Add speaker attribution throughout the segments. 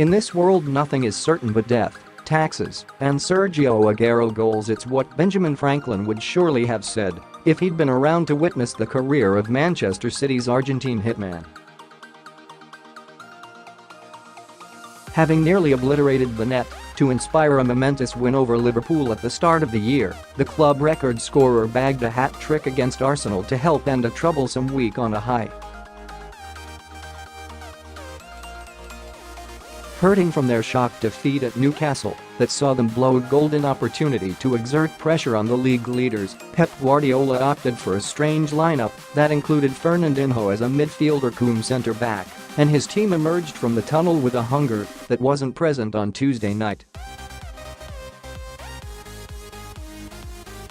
Speaker 1: In this world nothing is certain but death, taxes, and Sergio Aguero goals. It's what Benjamin Franklin would surely have said if he'd been around to witness the career of Manchester City's Argentine hitman. Having nearly obliterated the net to inspire a momentous win over Liverpool at the start of the year, the club record scorer bagged a hat-trick against Arsenal to help end a troublesome week on a high. Hurting from their shock defeat at Newcastle that saw them blow a golden opportunity to exert pressure on the league leaders, Pep Guardiola opted for a strange lineup that included Fernandinho as a midfielder-cum-centre-back, and his team emerged from the tunnel with a hunger that wasn't present on Tuesday night.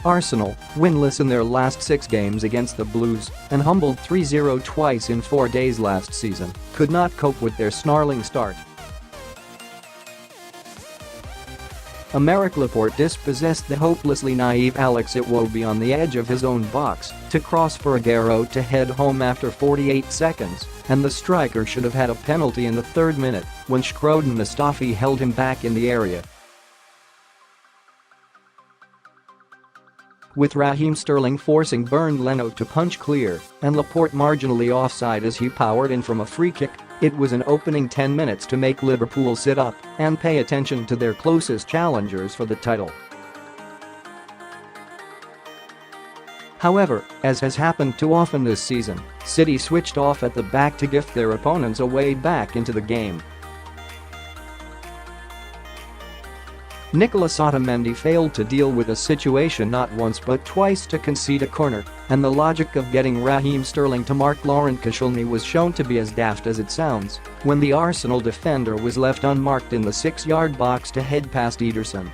Speaker 1: Arsenal, winless in their last 6 games against the Blues and humbled 3-0 twice in 4 days last season, could not cope with their snarling start. Aymeric Laporte dispossessed the hopelessly naive Alex Iwobi on the edge of his own box to cross for Aguero to head home after 48 seconds, and the striker should have had a penalty in the 3rd minute when Shkrodan Mustafi held him back in the area. With Raheem Sterling forcing Bernd Leno to punch clear and Laporte marginally offside as he powered in from a free kick, it was an opening 10 minutes to make Liverpool sit up and pay attention to their closest challengers for the title. However, as has happened too often this season, City switched off at the back to gift their opponents a way back into the game. Nicolas Otamendi failed to deal with a situation not once but twice to concede a corner, and the logic of getting Raheem Sterling to mark Laurent Koscielny was shown to be as daft as it sounds when the Arsenal defender was left unmarked in the 6-yard box to head past Ederson.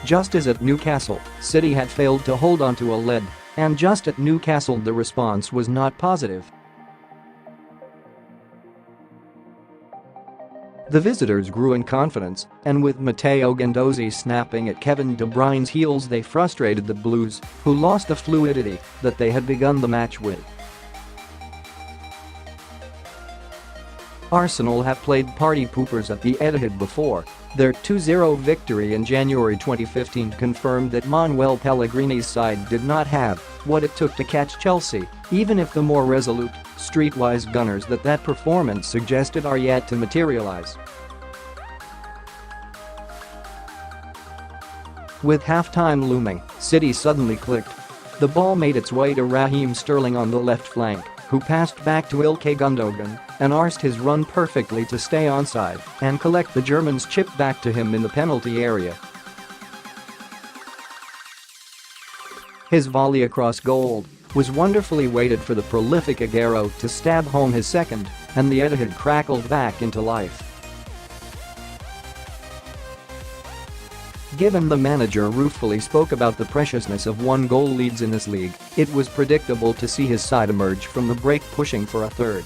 Speaker 1: Just as at Newcastle, City had failed to hold onto a lead, and just at Newcastle the response was not positive. The visitors grew in confidence, and with Matteo Guendozi snapping at Kevin De Bruyne's heels they frustrated the Blues, who lost the fluidity that they had begun the match with. Arsenal have played party poopers at the Etihad before. Their 2-0 victory in January 2015 confirmed that Manuel Pellegrini's side did not have what it took to catch Chelsea, even if the more resolute, streetwise gunners that performance suggested are yet to materialize. With halftime looming, City suddenly clicked. The ball made its way to Raheem Sterling on the left flank, who passed back to Ilkay Gundogan and arsed his run perfectly to stay onside and collect the German's chip back to him in the penalty area. His volley across goal was wonderfully weighted for the prolific Aguero to stab home his second, and the Etihad crackled back into life. Given the manager ruefully spoke about the preciousness of 1-goal leads in this league, it was predictable to see his side emerge from the break pushing for a third.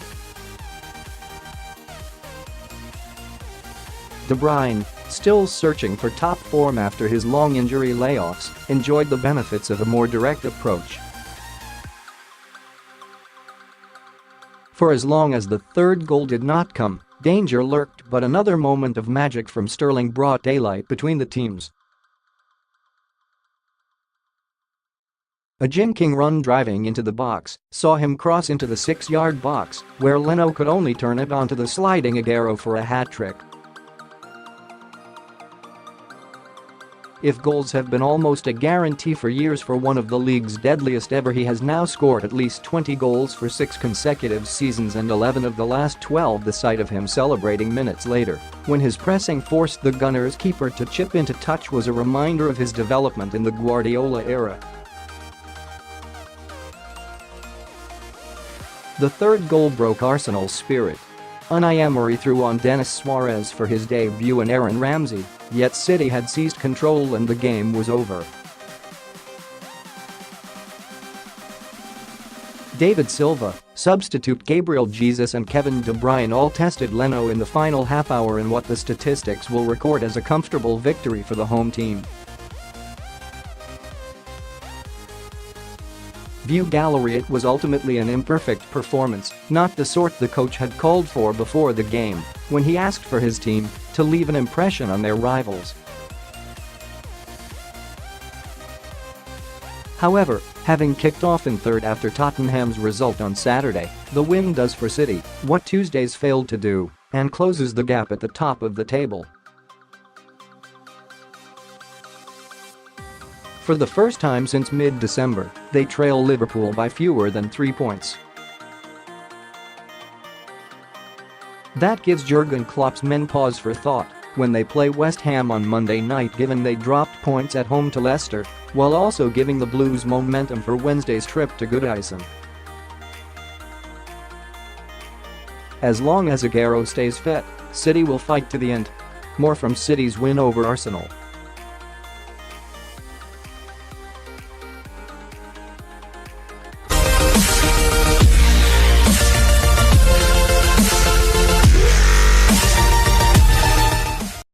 Speaker 1: De Bruyne, still searching for top form after his long injury layoffs, enjoyed the benefits of a more direct approach. For as long as the 3rd goal did not come, danger lurked, but another moment of magic from Sterling brought daylight between the teams. A Jim King run driving into the box saw him cross into the 6-yard box, where Leno could only turn it onto the sliding Aguero for a hat-trick. If goals have been almost a guarantee for years for one of the league's deadliest ever, he has now scored at least 20 goals for 6 consecutive seasons and 11 of the last 12. The sight of him celebrating minutes later, when his pressing forced the Gunners' keeper to chip into touch, was a reminder of his development in the Guardiola era. The 3rd goal broke Arsenal's spirit. Unai Emery threw on Denis Suarez for his debut and Aaron Ramsey, yet City had seized control and the game was over. David Silva, substitute Gabriel Jesus and Kevin De Bruyne all tested Leno in the final half-hour in what the statistics will record as a comfortable victory for the home team. View gallery. It was ultimately an imperfect performance, not the sort the coach had called for before the game, when he asked for his team to leave an impression on their rivals. However, having kicked off in third after Tottenham's result on Saturday, the win does for City what Tuesday's failed to do and closes the gap at the top of the table. For the first time since mid-December, they trail Liverpool by fewer than 3 points. That gives Jurgen Klopp's men pause for thought when they play West Ham on Monday night, given they dropped points at home to Leicester, while also giving the Blues momentum for Wednesday's trip to Goodison. As long as Aguero stays fit, City will fight to the end. More from City's win over Arsenal.